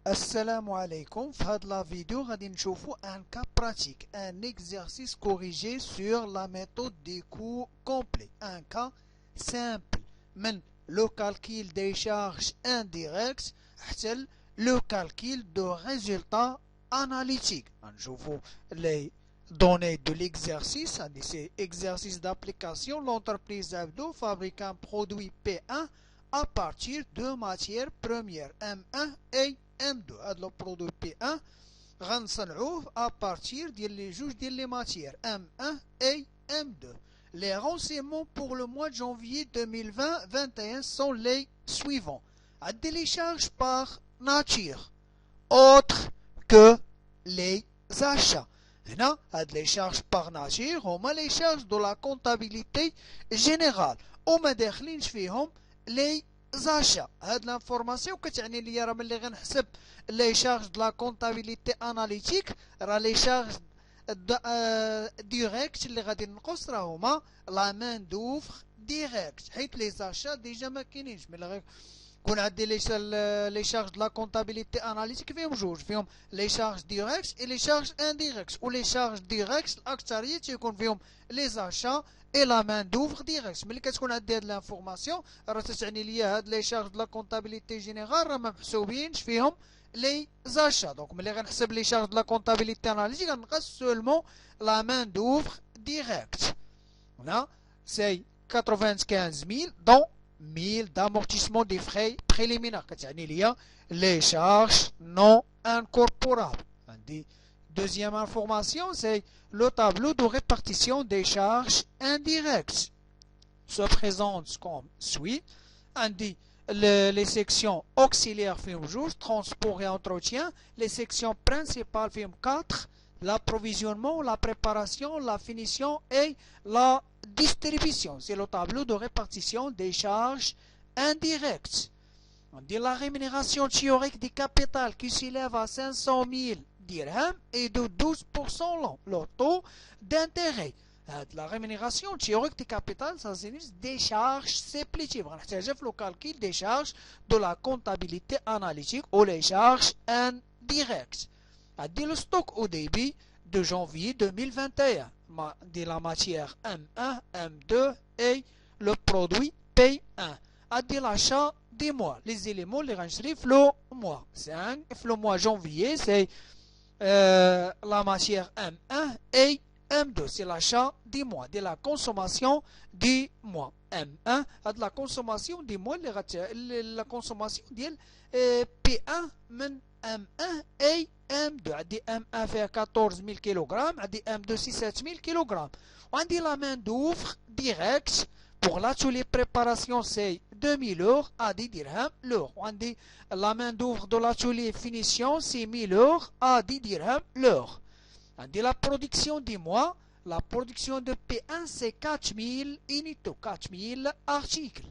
Assalamu alaikum. Dans la vidéo, on va un cas pratique, un exercice corrigé sur la méthode des coûts complets. Un cas simple, من le calcul des charges indirectes حتى le calcul de résultats analytiques. On va les données de l'exercice. C'est exercice d'application. L'entreprise Abdo fabrique un produit P1 à partir de matières premières M1 et M2. هذا لو برودوي بي 1 غنصنعوه à partir ديال لي جوج ديال لي ماتيير M1 et M2. Les renseignements pour le mois de janvier 2020-21 sont les suivants. عندي les charges par nature autres que les achats. هنا هاد les charges par nature هما les charges de la comptabilité générale وما داخلينش فيهم les زاشا. هاد لانفورماسيون كتعني ليا راه ملي غنحسب لي شارج د لا كونطابيليتي اناليتيك راه لي شارج ديريكت اللي غادي نقص راه هما لا مان دوفر ديريكت حيت لي زاشا ديجا ما كاينينش. ملي كون عندي لي شارج د لا كونطابيليتي اناليتيك فيهم جوج، فيهم لي شارج ديريكت اي لي شارج انديريكت، و لي شارج ديريكت الاكثريه تيكون فيهم لي زاشا اي لا مان دوفر ديريكت. ملي كتكون عندي هاد لانفورماسيون راه تتعني ليا هاد لي شارج د لا كونطابيليتي جينيرال راه ما محسوبينش فيهم لي زاشا. دونك ملي غنحسب لي شارج د لا كونطابيليتي اناليتيك غنقص سولمون لا مان دوفر ديريكت. هنا سي 95000 دون 1000 d'amortissement des frais préliminaires كتعني ليا les charges non incorporables. عندي deuxième information c'est le tableau de répartition des charges indirectes se présente comme suit. عندي les sections auxiliaires فيهم جوج، transport et entretien. Les sections principales فيهم 4: l'approvisionnement, la préparation, la finition et la distribution. C'est le tableau de répartition des charges indirectes. On dit la rémunération théorique du capital qui s'élève à 500 000 dirhams et de 12% le taux d'intérêt. La rémunération théorique du capital, ça signifie des charges supplétives. On a le calcul des charges de la comptabilité analytique ou les charges indirectes. Dit le stock au début de janvier 2021 de la matière M1, M2 et le produit P1. Dit l'achat des mois. Les éléments, les renchérifs, le mois. Le mois janvier, c'est la matière M1 et M2. C'est l'achat des mois, de la consommation du mois. M1, de la consommation du mois, la consommation de P1, M1 et M2. عندي M1 فيها 14000 كيلوغرام، عندي M2 7000 كيلوغرام. وعندي la main d'œuvre directe pour l'atelier préparation c'est 2000 euros à 10 dirhams l'heure. وعندي la main d'œuvre de l'atelier finition c'est 1000 euros à 10 dirhams l'heure. عندي la production du mois, la production de P1 c'est 4000 unités, 4000 articles.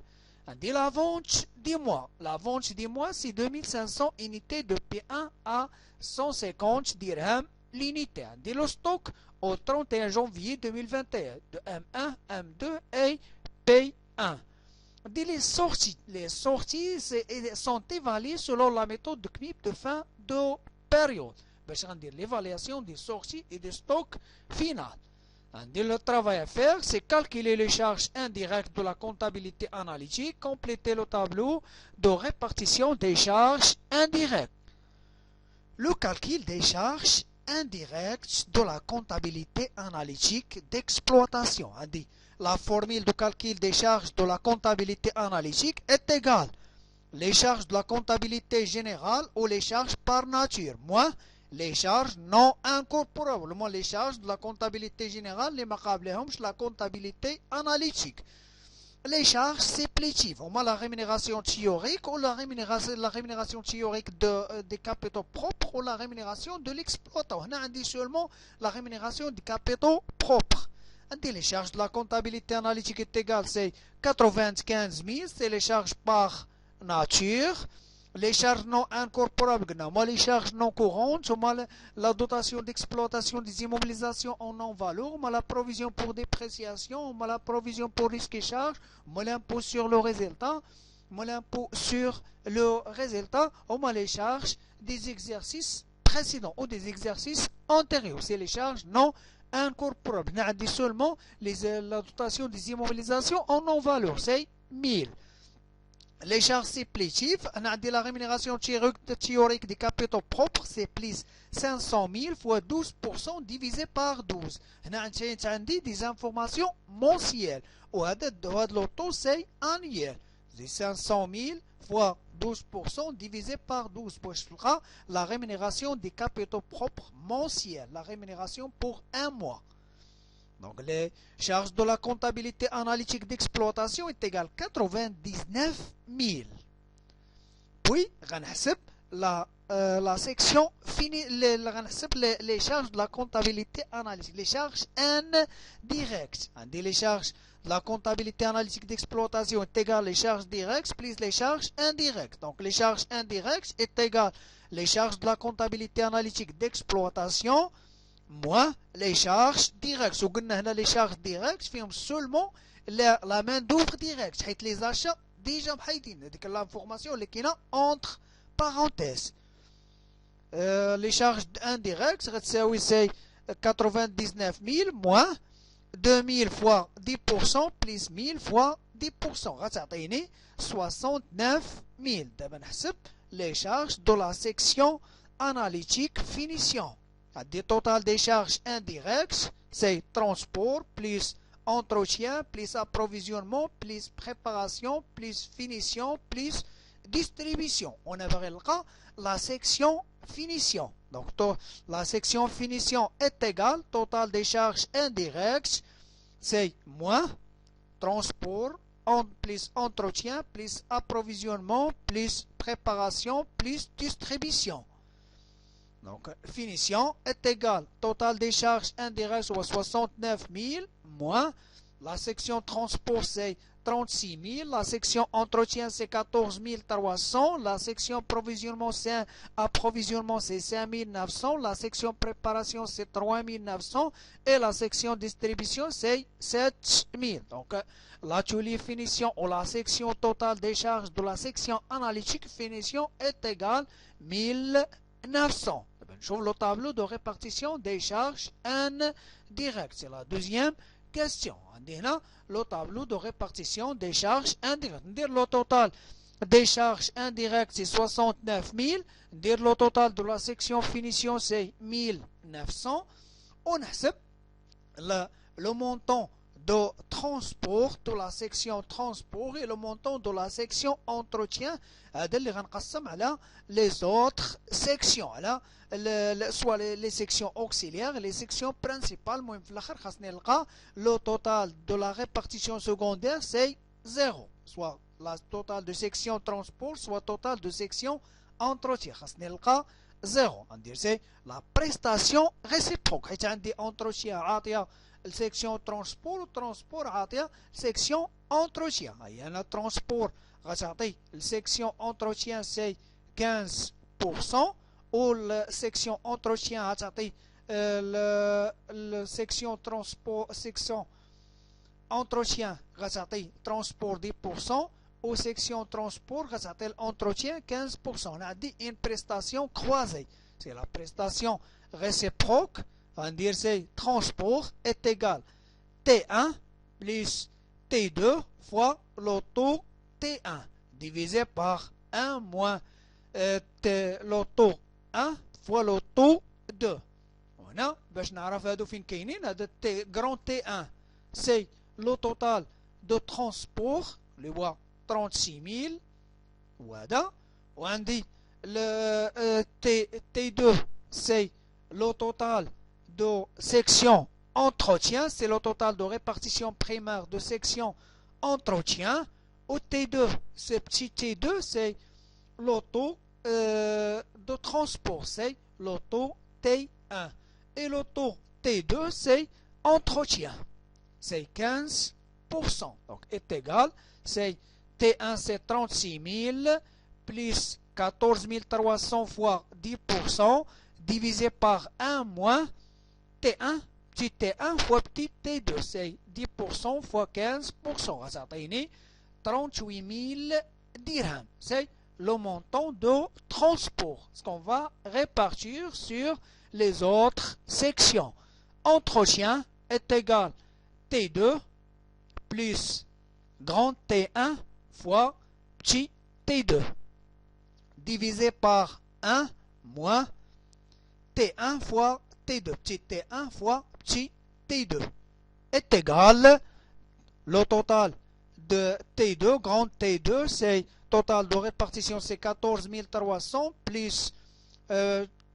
عندي la vente du mois, la vente du mois c'est 2500 unités de P1 à 150 dirhams l'unité. عندي le stock au 31 janvier 2021 de M1, M2 et P1. عندي les sorties sont évaluées selon la méthode de CNIP de fin de période باش غندير l'évaluation des sorties et des stocks final. Le travail à faire, c'est calculer les charges indirectes de la comptabilité analytique, compléter le tableau de répartition des charges indirectes. Le calcul des charges indirectes de la comptabilité analytique d'exploitation. La formule de calcul des charges de la comptabilité analytique est égale les charges de la comptabilité générale ou les charges par nature, moins les charges non incorporables, moins les charges de la comptabilité générale, les maqablehomsh la comptabilité analytique. Les charges supplétives, moins la rémunération théorique ou la rémunération théorique des capitaux propres ou la rémunération de l'exploitant. On a dit seulement la rémunération des capitaux propres. Les charges de la comptabilité analytique est égale, c'est 95 000, c'est les charges par nature. Les charges non incorporables, les charges non courantes, la dotation d'exploitation des immobilisations en non-valeur, la provision pour dépréciation, la provision pour risque et charge, l'impôt sur le résultat, l'impôt sur le résultat, au moins les charges des exercices précédents ou des exercices antérieurs. C'est les charges non incorporables. On a dit seulement la dotation des immobilisations en non-valeur, c'est 1000. Les charges supplétives, on a dit la rémunération théorique des capitaux propres, c'est plus 500 000 fois 12% divisé par 12. On a dit des informations mensuelles. Ou l'auto, c'est annuel. C'est 500 000 fois 12% divisé par 12 pour la rémunération des capitaux propres mensuels, la rémunération pour un mois. Donc les charges de la comptabilité analytique d'exploitation est égale à 99 000. Puis, la section finie, les charges de la comptabilité analytique, les charges indirectes. Les charges de la comptabilité analytique d'exploitation est égale les charges directes plus les charges indirectes. Donc les charges indirectes est égale les charges de la comptabilité analytique d'exploitation moins les charges directes. Si on a les charges directes, c'est seulement la main d'œuvre directe. Les achats déjà l'information qui est entre parenthèses. Les charges indirectes, c'est 99 000 moins 2000 fois 10% plus 1000 fois 10%. C'est 69 000. Les charges de la section analytique finition. Le total des charges indirectes, c'est transport, plus entretien, plus approvisionnement, plus préparation, plus finition, plus distribution. On verra la section finition. Donc, la section finition est égale, total des charges indirectes, c'est moins transport, plus entretien, plus approvisionnement, plus préparation, plus distribution. Donc, finition est égale total des charges indirectes soit 69 000 moins la section transport c'est 36 000, la section entretien c'est 14 300, la section approvisionnement c'est 5 900, la section préparation c'est 3 900 et la section distribution c'est 7 000. Donc, l'atelier finition ou la section totale des charges de la section analytique finition est égale 1900. Je trouve le tableau de répartition des charges indirectes. C'est la deuxième question. Le tableau de répartition des charges indirectes. Le total des charges indirectes, c'est 69 000. Le total de la section finition, c'est 1900. On a le montant de transport de la section transport et le montant de la section entretien les autres sections soit les sections auxiliaires et les sections principales. Le total de la répartition secondaire c'est 0, soit la total de section transport soit total de section entretien 0. C'est la prestation réciproque. Entretien section transport عاطيه section entretien. Il transport section entretien c'est 15% ou la section entretien le section transport section entretien transport 10% ou section transport entretien 15%. On a dit une prestation croisée. C'est la prestation réciproque. On va dire c'est transport est égal T1 plus T2 fois le taux T1 divisé par 1 moins le taux 1 fois le taux 2. هنا باش نعرف هادو فين كاينين. هذا grand T1 c'est le total de transport اللي هو 36 000 وهذا. وعندي le T2 c'est le total de section entretien, c'est le total de répartition primaire de section entretien. Au T2, ce petit T2, c'est l'auto de transport, c'est l'auto T1. Et l'auto T2, c'est entretien, c'est 15%. Donc, est égal, c'est T1, c'est 36 000 plus 14 300 fois 10% divisé par 1 moins T1, petit T1 fois petit T2, c'est 10% fois 15%. Ça a 38 dirhams. C'est le montant de transport, ce qu'on va répartir sur les autres sections. Entretien est égal T2 plus grand T1 fois petit T2 divisé par 1 moins T1 fois T2, petit T1 fois petit T2 est égal le total de T2, grand T2, c'est total de répartition, c'est 14 300 plus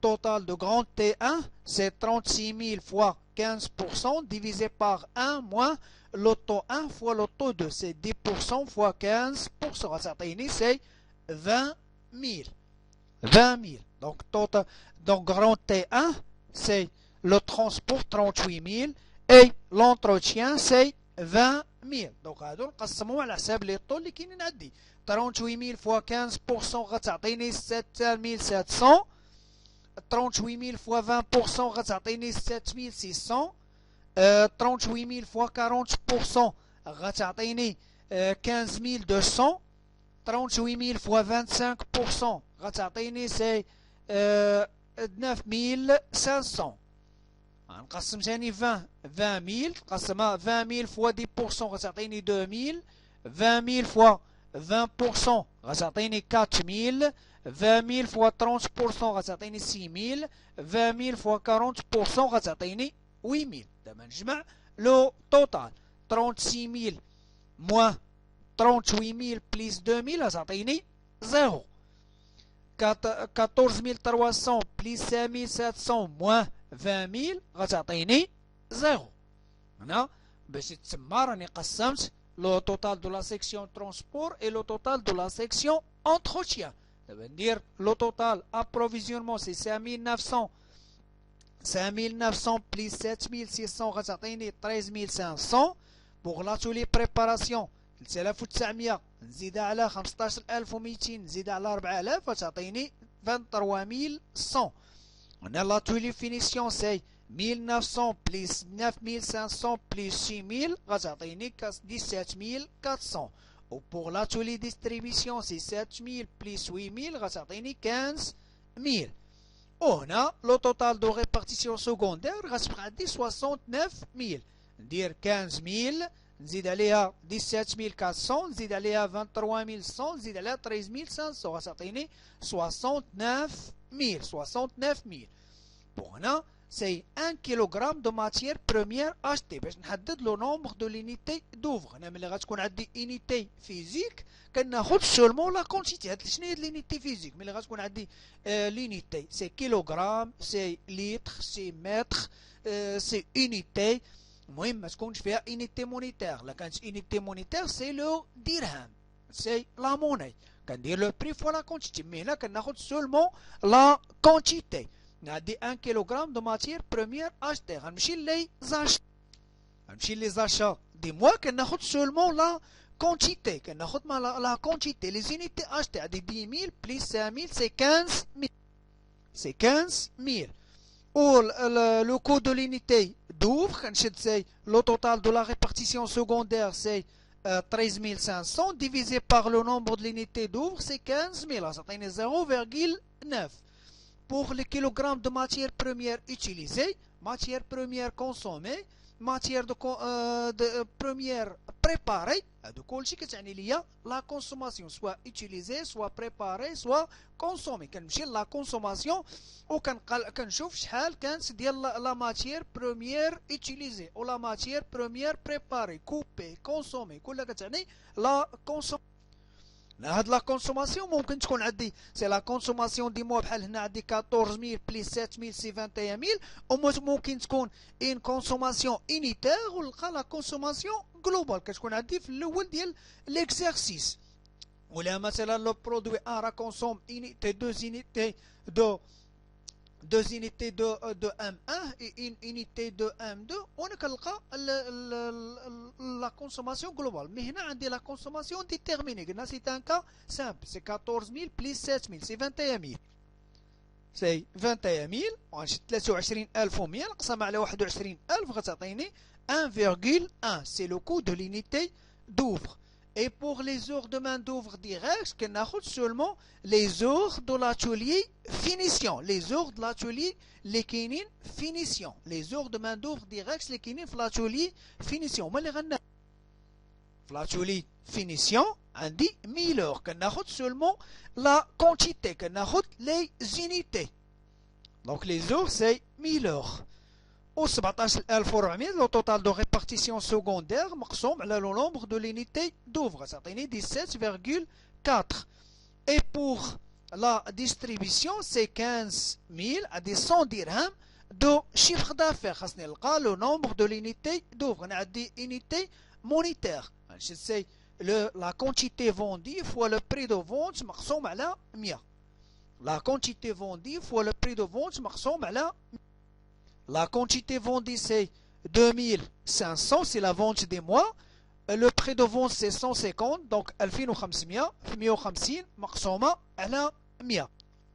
total de grand T1, c'est 36 000 fois 15% divisé par 1 moins l'auto 1 fois l'auto 2, c'est 10% fois 15%. C'est 20 000. 20 000. Donc, donc grand T1, c'est le transport 38 000 et l'entretien, c'est 20 000. Donc, هادو نقسموهم على حساب لي طول اللي كاينين عندي. 38 000 fois 15% غتعطيني 7700. 38 000 fois 20% غتعطيني 7600. 38 000 fois 40% غتعطيني 15200. 38 000 fois 25% غتعطيني سي 9500. نقسم ثاني 20 000 نقسمها 20 000 fois 10% غتعطيني 2000. 20 000 fois 20% غتعطيني 4000. 20 000 fois 30% غتعطيني 6000. 20 000 fois 40% غتعطيني 8000. دابا نجمع لو توتال 36 000 moins 38 000 plus 2000 غتعطيني 0. 14 300 plus 5700 moins 20 000 غتعطيني 0. هنا باش تسمى راني قسمت لو توتال دو لا سيكسيون ترونسبور اي لو توتال دو لا سيكسيون entretien. دابا ندير لو توتال ابروفيزيونمون سي 5900. 5900 plus 7600 غتعطيني 13500. بوغ لاتولي بريباراسيون 3900 نزيدها على 15200 نزيدها على 4000 غتعطيني 23100. هنا لاتولي فينيسيون سي 1900 plus 9500 plus 6000 غتعطيني 17400. و بوغ لاتولي ديستريبيسيون سي 7000 plus 8000 غتعطيني 15000. وهنا لو توتال دو ريبارتيسيون سكوندير غتبقى عندي 69000. ندير 15000 نزيد عليها 17400 نزيد عليها 23100 نزيد عليها 13500 غتعطيني 69000. بون هنا سي 1 كيلوغرام دو ماتيير بروميير اشتي باش نحدد لو نومبر دو لينيتي دوفغ. هنا ملي غتكون عندي انيتي فيزيك كناخد سولمون لا كونتيتي. هاد شنو هي لينيتي فيزيك؟ ملي غتكون عندي لينيتي سي كيلوغرام سي لتر سي متر سي انيتي. المهم ما تكونش فيها انيتي مونيتير. لا كانت انيتي مونيتير سي لو درهم سي لا موني. كندير لو بري فوا لا كونتيتي. مي هنا كناخد سولمون لا كونتيتي. عندي 1 كيلوغرام دو ماتيير بروميير اشتي. غنمشي لي زاشا دي موا كناخد سولمون لا كونتيتي. كناخد لا كونتيتي لي زونيتي اشتي. عندي 10000 بليس 5000 سي 15000. سي 15000. و لو كو دو لينيتي دوفر كنشد سي لو توتال دو لا ريبارتيسيون سكوندير سي 13500 divisé par le nombre de l'unité d'ouvre c'est 15000. Ça donne 0,9. Pour les kilogrammes de matière première utilisée, matière première consommée, matière de première préparée, de كلشي كتعني ليا la consommation soit utilisée, soit préparée, soit consommée. كنمشي لا كونسوماسيون وكنشوف شحال كانت ديال لا ماتيير بروميير utilisée او لا ماتيير بروميير بريباري كوبي كونسومي. كلها كتعني لا كونسوماسيون. هاد لا كونسوماسيون ممكن تكون عندي سي لا كونسوماسيون دي موا بحال هنا عندي 14000 بليس 7000 سي 21000. او ممكن تكون ان كونسوماسيون انيتير ونلقى لا كونسوماسيون جلوبال كتكون عندي في الاول ديال ليكزارسيس. ولا مثلا لو برودوي ان راه كونسوم انيتي deux unités de M1 et une unité de M2 وانا كنلقى la consommation globale. Mais هنا عندي la consommation déterminée. قلنا c'est un cas simple. C'est 14000 plus 7000 c'est 21000. c'est 21000 وغنشد 23100 نقسمها على 21000 غتعطيني 1,1. c'est le coût de l'unité d'ouvre. Et pour les heures de main-d'œuvre directe, on a seulement les heures de l'atelier finition. Les heures de l'atelier les kinin finition. Les heures de main-d'œuvre directe les kinin l'atelier finition. Mais les gars, l'atelier finition, on dit 1000 heures. On a seulement la quantité, on a les unités. Donc les heures, c'est 1000 heures. Au 17400, le total de répartition secondaire مقسوم على le nombre de l'unité d'œuvre, ça donne 17,4. Et pour la distribution, c'est 15 000 à des 100 dirhams de chiffre d'affaires. Le nombre de l'unité d'œuvre, on a des unités monétaires. C'est la quantité vendue fois le prix de vente مقسوم على 100. La quantité vendue fois le prix de vente مقسوم على 100. La quantité vendue, c'est 2500, c'est la vente des mois. Le prix de vente, c'est 150, donc 2500, 150 مقسومة على 100.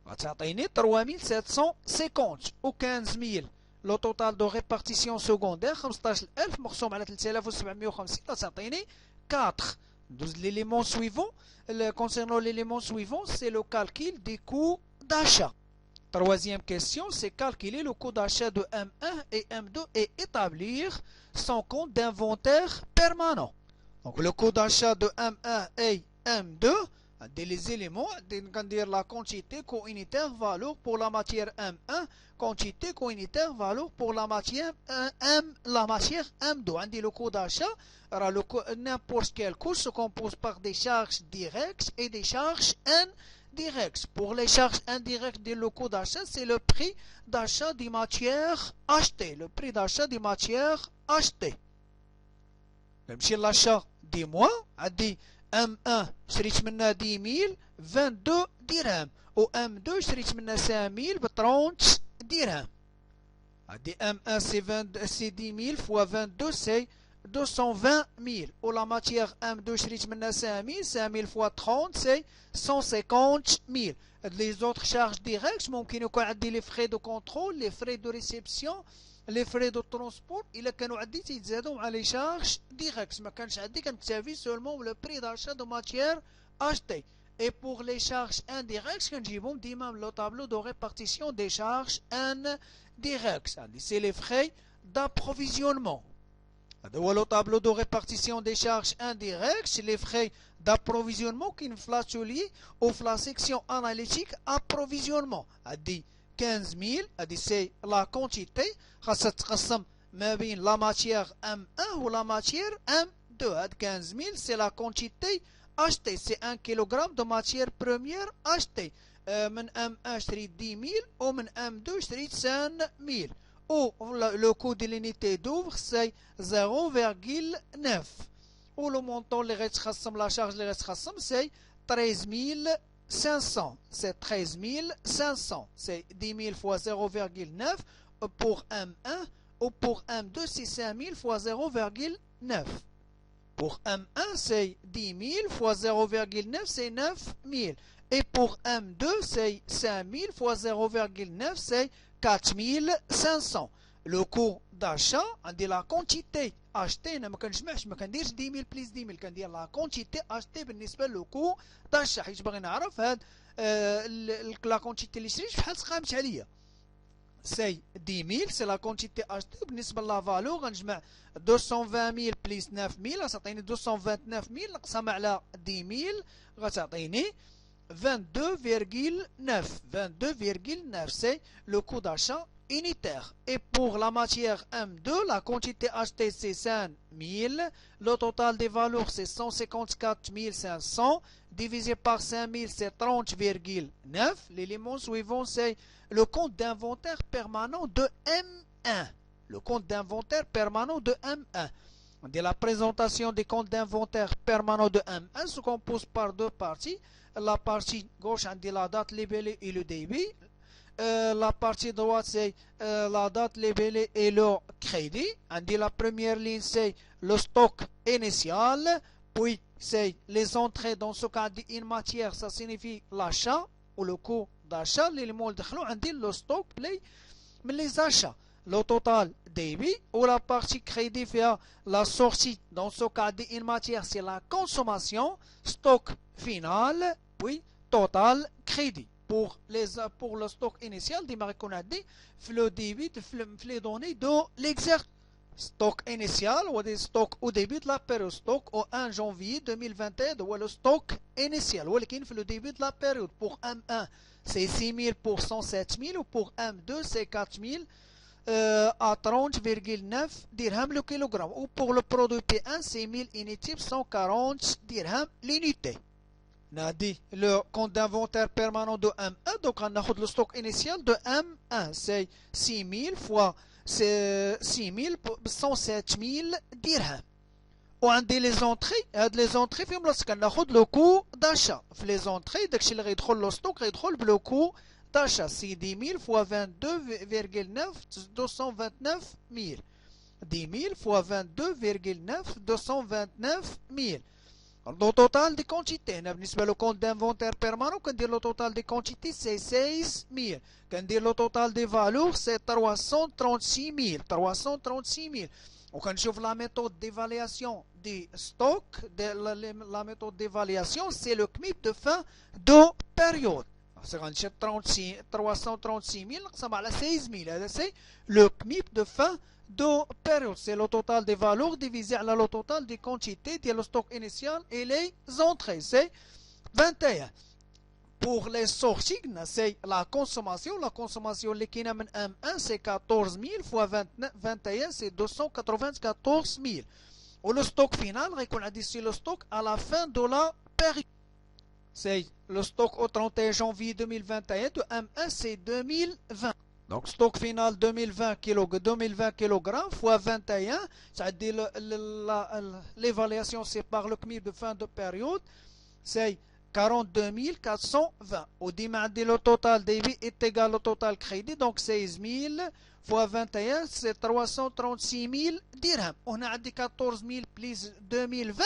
غتعطيني 3750 و 15000. Le total de répartition secondaire, 15000 مقسوم على 3750, غتعطيني 4. L'élément suivant, concernant l'élément suivant, c'est le calcul des coûts d'achat. Troisième question, c'est calculer le coût d'achat de M1 et M2 et établir son compte d'inventaire permanent. Donc le coût d'achat de M1 et M2, les éléments, dire la quantité co-unitaire valeur pour la matière M1, quantité co-unitaire valeur pour la matière M2. On dit le coût d'achat, n'importe quel coût se compose par des charges directes et des charges indirectes. Pour les charges indirectes des locaux d'achat, c'est le prix d'achat des matières achetées. Le prix d'achat des matières achetées. Même si l'achat des mois a dit M1 شريت منها 10 000 22 dirhams ou M2 شريت منها 5 000 ب 30 dirhams. A dit M1 c'est 10 000 fois 22 c'est 220 000. Ou la matière M2 شريت منها 5 000 5 000 fois 30 c'est 150 000. Les autres charges directes ممكن يكون عندي les frais de contrôle, les frais de réception, les frais de transport. إلا كانوا عندي تيتزادوا مع les charges directes. ما كانش عندي كنكتفي seulement le prix d'achat de matière achetée. Et pour les charges indirectes كنجيبهم ديما le tableau de répartition des charges indirectes. C'est les frais d'approvisionnement. Le tableau de répartition des charges indirectes, c'est les frais d'approvisionnement qui sont l'atelier ou la section analytique approvisionnement. A dit 15 000, a dit c'est la quantité, la matière M1 ou la matière M2. A dit 15 000, c'est la quantité achetée, c'est 1 kg de matière première achetée. من M1 شريت 10 000 ou من M2 شريت 5 000. Ou le coût de l'unité d'ouvre, c'est 0,9. Ou le montant, la charge, c'est 13 500. C'est 13 500. C'est 10 000 fois 0,9 pour M1. Ou pour M2, c'est 5 000 fois 0,9. Pour M1, c'est 10 000 fois 0,9, c'est 9 000. Et pour M2, c'est 5 000 fois 0,9, c'est 4500. Le coût d'achat, on dit la quantité achetée, ما كنجمعش ما كنديرش 10 000 plus 10 000 كندير la quantité achetée بالنسبة للكو d'achat حيت باغي نعرف هاد la quantité اللي شريت شحال تقامت عليا. سي 10 000 سي لا كونتيتي achetée بالنسبة لا فالور غنجمع 220 000 plus 9 000 غتعطيني 229 000 نقسمها على 10 000 غتعطيني 22,9. 22,9, c'est le coût d'achat unitaire. Et pour la matière M2, la quantité achetée, c'est 5 000. Le total des valeurs, c'est 154 500. Divisé par 5 000, c'est 30,9. L'élément suivant, c'est le compte d'inventaire permanent de M1. Le compte d'inventaire permanent de M1. La présentation des comptes d'inventaire permanent de M1 se compose par deux parties. La partie gauche, on dit la date libellée et le débit. La partie droite, c'est la date libellée et le crédit. On dit la première ligne, c'est le stock initial. Puis, c'est les entrées. Dans ce cas, une matière, ça signifie l'achat ou le coût d'achat. L'élément de on dit le stock, les achats. le total débit ou la partie crédit fait la sortie. Dans ce cas, une matière, c'est la consommation, stock final, puis total crédit. Pour le stock initial, on a dit, le débit, les données de l'exercice. Stock initial ou des stocks au début de la période. Stock au 1 janvier 2021 ou le stock initial. Ou le début de la période. Pour M1, c'est 6 000 pour 107 000 ou pour M2, c'est 4 000 à 30,9 dirhams le kilogramme. Ou pour le produit P1, c'est 1000 unités, 140 dirhams l'unité. On a dit le compte d'inventaire permanent de M1. Donc on a le stock initial de M1. C'est 6 000 fois c'est 6 000 107 000 dirhams. وعند les entrées فيهم ناخذ le coût d'achat. في les entrées داكشي اللي غيدخل لو ستوك غيدخل بلو coût d'achat. C'est 10 000 fois 22,9 229 000. 10 000 fois 22,9 229 000. Le total des quantités, le compte d'inventaire permanent, le total des quantités, c'est 16 000. Le total des valeurs, c'est 336 000. 336 000. On voit la méthode d'évaluation des stocks. La méthode d'évaluation, c'est le CMIP de fin de période. C'est 336 000, ça va à 16 000. C'est le CMIP de fin de période. C'est le total des valeurs divisé par le total des quantités de le stock initial et les entrées. C'est 21. Pour les sorties, c'est la consommation. La consommation, les M1, c'est 14 000 fois 21, c'est 294 000. Ou le stock final, on a dit c'est le stock à la fin de la période. C'est le stock au 31 janvier 2021 de M1, c'est 2020. Donc, stock final 2020 kg fois 21, ça dit l'évaluation, c'est par le CMIP de fin de période, c'est 42 420. Au dimanche, le total débit est égal au total crédit, donc 16 000 fois 21, c'est 336 000 dirhams. On a dit 14 000 plus 2020,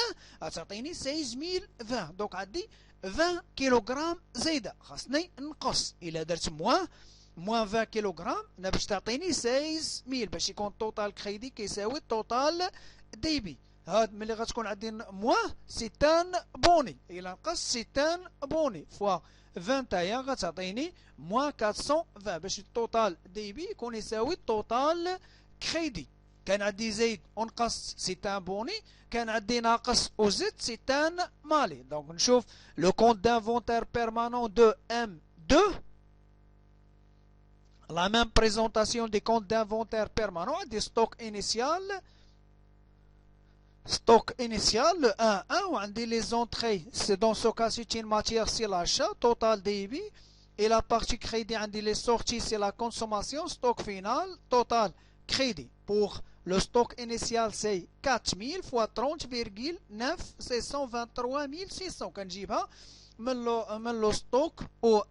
ça a dit 16 020. Donc, on a dit 20 kg زايدة خاصني نقص إلا درت moins 20 kg باش تعطيني 16000 باش يكون توتال كريدي كيساوي توتال ديبي. هاد ملي غتكون عندي موان سيتان بوني إلا نقص سيتان بوني فوا 21 غتعطيني موان 420 باش التوتال ديبي يكون يساوي توتال كريدي. كان عندي زايد ونقص سيتان بوني، كان عندي ناقص وزد سيتان مالي. دونك نشوف لو كونت d'inventaire permanent de M2. La même présentation des comptes d'inventaire permanent des stocks initial. Stock initial, le 1, où on dit les entrées, c'est dans ce cas c'est une matière, c'est l'achat, total débit. Et la partie crédit, on dit les sorties, c'est la consommation, stock final, total crédit. Pour le stock initial, c'est 4000 fois 30,9, c'est 123 600. Quand j'y vais, le stock au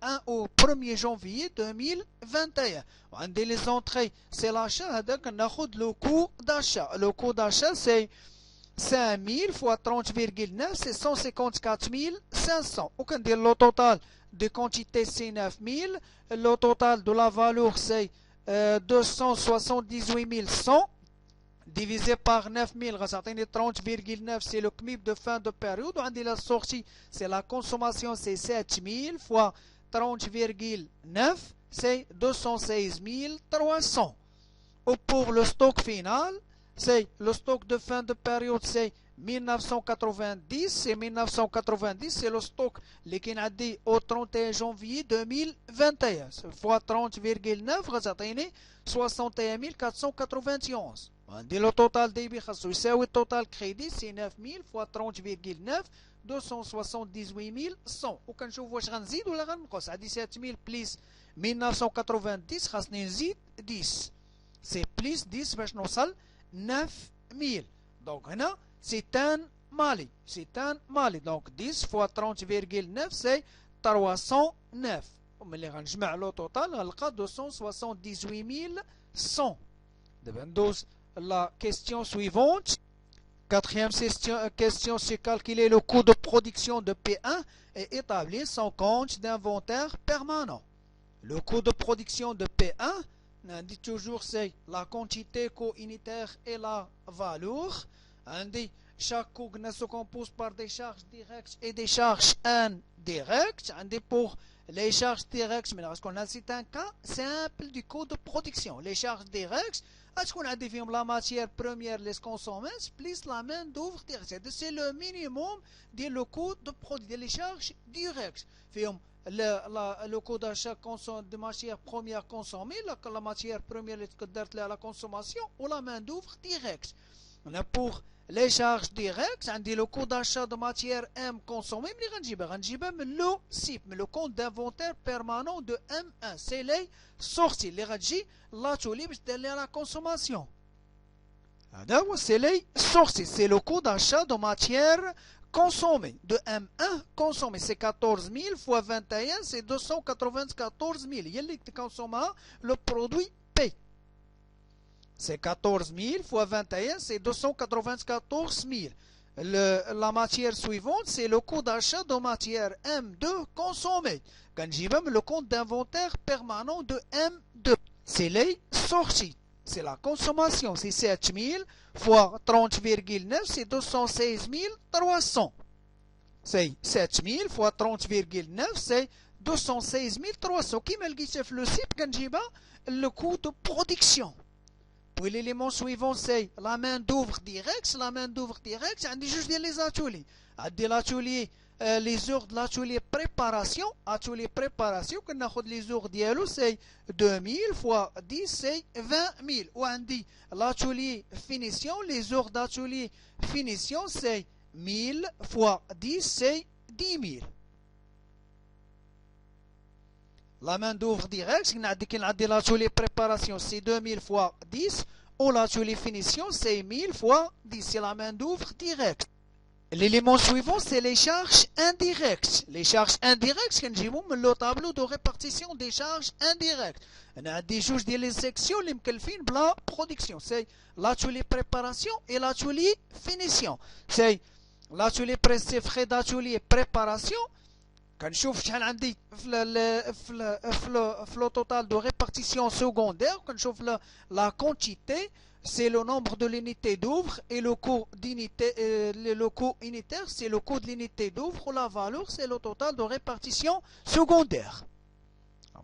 1er janvier 2021. On dit les entrées, c'est l'achat, on a le coût d'achat. Le coût d'achat, c'est 5000 fois 30,9, c'est 154 500. On dit le total de quantité, c'est 9000. Le total de la valeur, c'est 278 100. Divisé par 9000, 30,9, c'est le CMIP de fin de période. On dit la sortie, c'est la consommation, c'est 7000 fois 30,9, c'est 216 300. Ou pour le stock final, c'est le stock de fin de période, c'est 1990. C'est 1990, c'est le stock qui a dit au 31 janvier 2021. Fois 30,9, 61 491. On dit le total débit, c'est le total crédit, c'est 9000 fois 30,9, 278 100. Ou quand je vois que je vais ou la غنقص, à 17000 plus 1990, خاصني نزيد 10. C'est plus 10 باش نوصل 9000. Donc هنا c'est un mali. C'est un mali. Donc 10 fois 30,9, c'est 309. وملي غنجمع لو توتال غنلقى 278 100. دابا ندوز la question suivante. Quatrième question, c'est calculer le coût de production de P1 et établir son compte d'inventaire permanent. Le coût de production de P1, on dit toujours c'est la quantité co-unitaire et la valeur. On dit chaque coût se compose par des charges directes et des charges indirectes. On dit pour les charges directes, mais c'est un cas simple du coût de production. Les charges directes, est-ce qu'on a défini la matière première, les consommer, plus la main d'œuvre directe. C'est le minimum du coût de production, les charges directes. Le coût d'achat de matière première consommée, la matière première est la consommation ou la main d'œuvre directe. Pour les charges directes, on dit le coût d'achat de matière M consommée, mais le compte d'inventaire permanent de M1, c'est les sorties, les radji, la tolib, c'est la consommation. C'est les sorties, c'est le coût d'achat de matière consommée, de M1 consommé, c'est 14 000 fois 21, c'est 294 000. Il y a les consommateurs, le produit P. C'est 14 000 fois 21, c'est 294 000. La matière suivante, c'est le coût d'achat de matière M2 consommée. Quand j'y vais, le compte d'inventaire permanent de M2, c'est les sorties. C'est la consommation, c'est 7 000 fois 30,9, c'est 216 300. C'est 7 000 fois 30,9, c'est 216 300. Qui m'a dit le site quand j'y vais, le coût de production. Puis l'élément suivant, c'est la main d'œuvre directe. La main d'œuvre directe, on dit juste les ateliers. L'atelier, les heures de l'atelier préparation. Atelier préparation, quand on a les heures d'ILO, c'est 2000 fois 10, c'est 20 000. Ou on dit l'atelier finition, les heures d'atelier finition, c'est 1000 fois 10, c'est 10 000. La main d'œuvre directe, l'atelier préparation, c'est 2000 fois 10. Ou l'atelier finition, c'est 1000 fois 10. C'est la main d'œuvre directe. L'élément suivant, c'est les charges indirectes. Les charges indirectes, quand j'ai le tableau de répartition des charges indirectes. On a des juges des sections, les la production. C'est l'atelier préparation et l'atelier finition. C'est l'atelier frais d'atelier préparation. كنشوف شحال عندي في le total de répartition secondaire, كنشوف la quantité, c'est le nombre de l'unité d'ouvre et le coût unitaire, c'est le coût de l'unité d'ouvre, ou la valeur, c'est le total de répartition secondaire.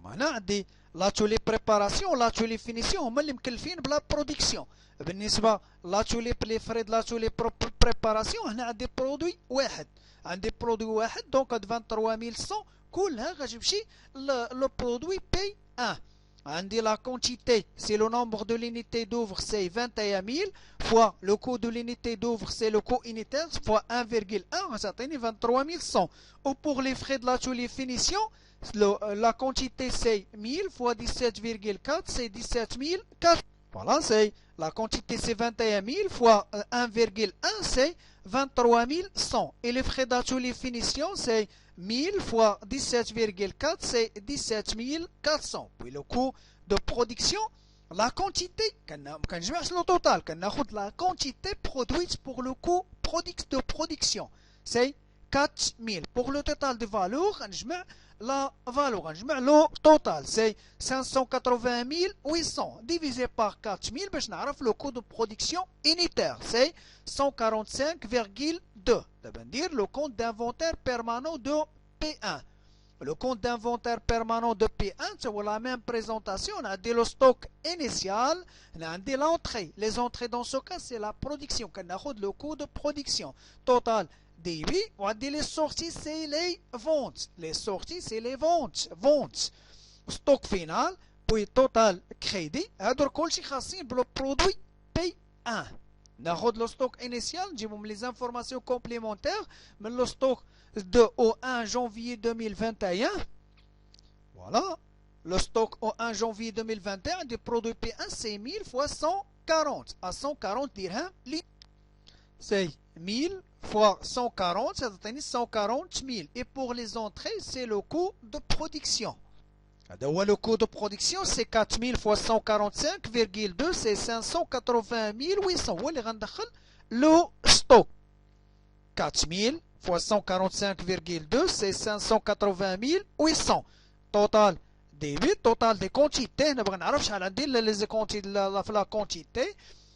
Maintenant, عندي l'atelier préparation, l'atelier finition, هما اللي مكلفين بلا برودكسيون. بالنسبة l'atelier les frais de l'atelier préparation, هنا عندي برودوي واحد. عندي برودوي واحد دونك 23100 كلها غتمشي لو برودوي بي 1. عندي la quantité, c'est le nombre de l'unité d'ouvre, c'est 21 000 fois le coût de l'unité d'ouvre, c'est le coût unitaire fois 1,1, ça t'atteigne 23100. Ou pour les frais de l'atelier finition, la quantité c'est 1000 fois 17,4, c'est 17 400. Voilà, c'est la quantité c'est 21 000 fois 1,1, c'est 23 100. Et les frais d'atelier finition, c'est 1000 fois 17,4, c'est 17 400. Puis le coût de production, la quantité, quand je mets le total, quand je la quantité produite pour le coût de production, c'est 4 000. Pour le total de valeur, je mets la valeur, je mets le total, c'est 580 800 divisé par 4 000, le coût de production unitaire, c'est 145,2. Ça veut dire le compte d'inventaire permanent de P1. Le compte d'inventaire permanent de P1, c'est la même présentation. On a dit le stock initial, on a dit l'entrée. Les entrées dans ce cas, c'est la production. On a le coût de production total. débit, on a dit les sorties, c'est les ventes. Les sorties, c'est les ventes. Ventes. Stock final, puis total crédit. هذول كل شيء خاصين بالبرودوي P1. ناخذ le stock initial, نجيبهم les informations complémentaires من le stock au 1 janvier 2021. Voilà. Le stock au 1 janvier 2021 des produits P1, c'est 1000 fois 140. À 140 dirhams. C'est 1000 fois 140, ça donne 140 000. Et pour les entrées, c'est le coût de production. Le coût de production, c'est 4000 fois 145,2, c'est 580 800. Le stock. 4000 fois 145,2, c'est 580 800. Total débit, total des quantités, nous avons dit les quantités, la quantité,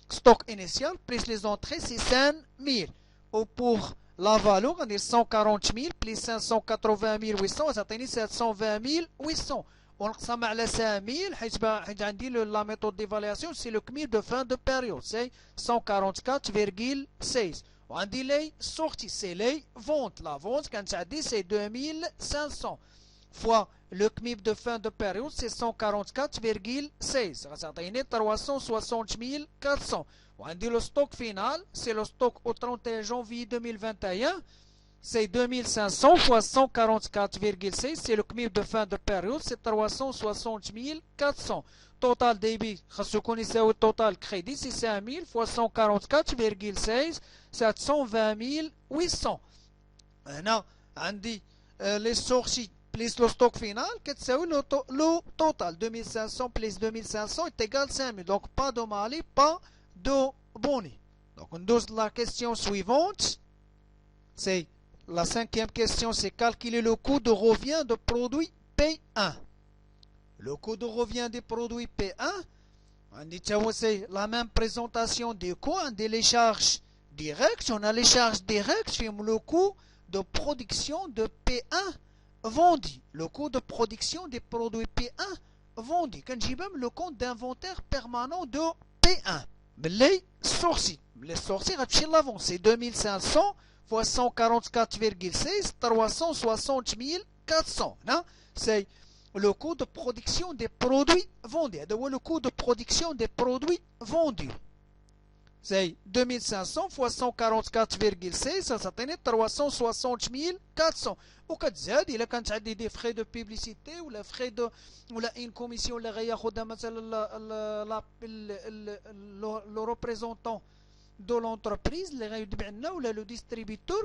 stock initial, plus les entrées, c'est 5 000. Ou pour la valeur, on dit 140 000 plus 580 800, ça donne 720 800. On ensemble على 5000 حيت عندي la méthode d'évaluation c'est le cumul de fin de période c'est 144,16 وعندي les sorties c'est les ventes la vente كانت عندي c'est 2500 fois le cumul de fin de période c'est 144,16 غتعطيني 360 400 وعندي le stock final c'est le stock au 31 janvier 2021 c'est 2500 fois 144,6, c'est le cumul de fin de période, c'est 360 400. Total débit, vous connaissez le total crédit, c'est 5000 fois 144,6, 720 800. Maintenant, on dit les sorties plus le stock final, le total 2500 plus 2500 est égal à 5000. Donc, pas de mali, pas de boni. Donc, on dose la question suivante, c'est la cinquième question, c'est calculer le coût de revient de produit P1. Le coût de revient des produits P1, on dit c'est la même présentation des coûts, on a les charges directes, on a les charges directes sur le coût de production de P1 vendu. Le coût de production des produits P1 vendus. Quand j'ai même le compte d'inventaire permanent de P1. Les sourcils, c'est 2500 fois 144,6, 360 400. C'est le coût de production des produits vendus. Le coût de production des produits vendus. C'est 2500 fois 144,6, ça donne 360 400. Ou quand il y a des frais de publicité ou les frais de ou une commission le représentant de l'entreprise le distributeur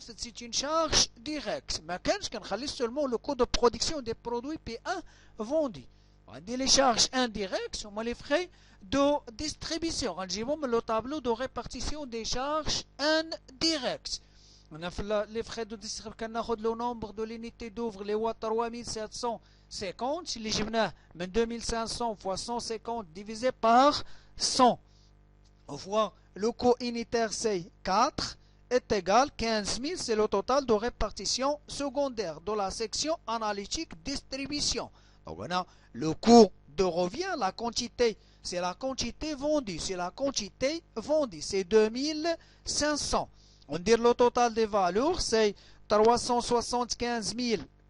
c'est une charge directe ما كانش كنخلي seulement le coût de production des produits P1 vendus. Les charges indirectes sont les frais de distribution. Le tableau de répartition des charges indirectes. On a les frais de distribution, le nombre de l'unité d'ouvre, les watts 3750, les gymnases, 2500 fois 150 divisé par 100. On voit le coût unitaire c'est 4 est égal à 15 000, c'est le total de répartition secondaire de la section analytique distribution. Donc on a le coût de revient, la quantité, c'est la quantité vendue, c'est la quantité vendue, c'est 2500. On dit le total des valeurs, c'est 375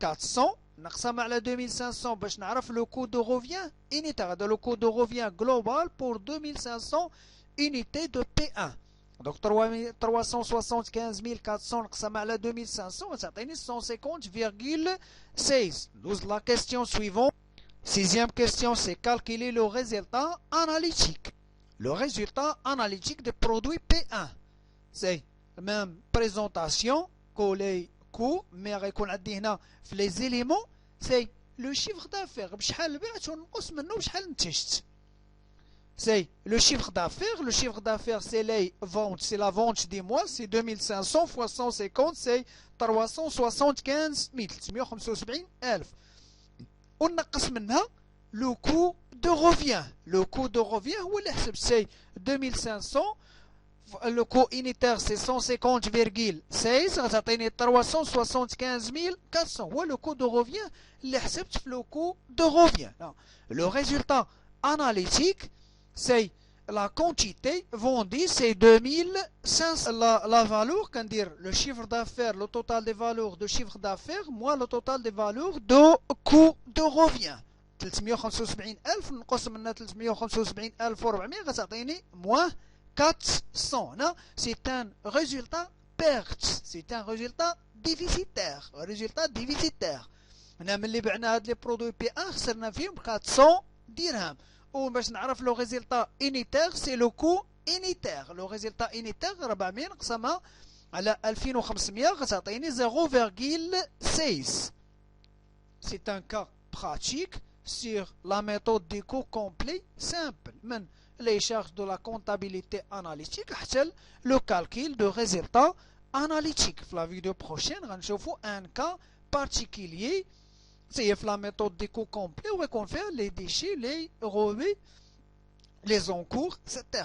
400. نقسم على 2500 باش نعرف le coût de revient unitaire. Le coût de revient global pour 2500 unités de P1. Donc 375 400 نقسم على 2500 تعطيني 150,16. La question suivante. Sixième question, c'est calculer le résultat analytique. Le résultat analytique des produits P1. C'est la même présentation que les coûts, mais يكون عندي هنا في les éléments, c'est le chiffre d'affaires. بشحال بعت ونقص منه بشحال نتجت. C'est le chiffre d'affaires. Le chiffre d'affaires, c'est les ventes. C'est la vente des mois. C'est 2500 fois 150, c'est 375 000. On نقص منها le coût de revient. Le coût de revient, هو اللي حسب c'est 2500. Le coût unitaire c'est 150,16 غتعطيني 375 400. هو le coût de revient اللي حسبت في le coût de revient. Le résultat analytique c'est la quantité vendue c'est 2500. La valeur, quand dire le chiffre d'affaires, le total des valeurs de chiffre d'affaires moins le total des valeurs de coût de revient. 375,000 نقص منها 375,400 غتعطيني moins 400. C'est un résultat perte. C'est un résultat déficitaire. Résultat déficitaire. ملي بعنا هاد لي برودوي بي 1 خسرنا فيهم 400 درهم. وباش نعرف لو ريزلتا unitaire c'est le coût unitaire. Le résultat unitaire 400 نقسمها على 2500 غتعطيني 0,6. C'est un cas pratique sur la méthode des coûts complets simple. من les charges de la comptabilité analytique حتى le calcul de résultats analytiques. Dans la vidéo prochaine, on va voir un cas particulier C'est la méthode des coûts complets où on fait les déchets, les relevés, les encours, etc.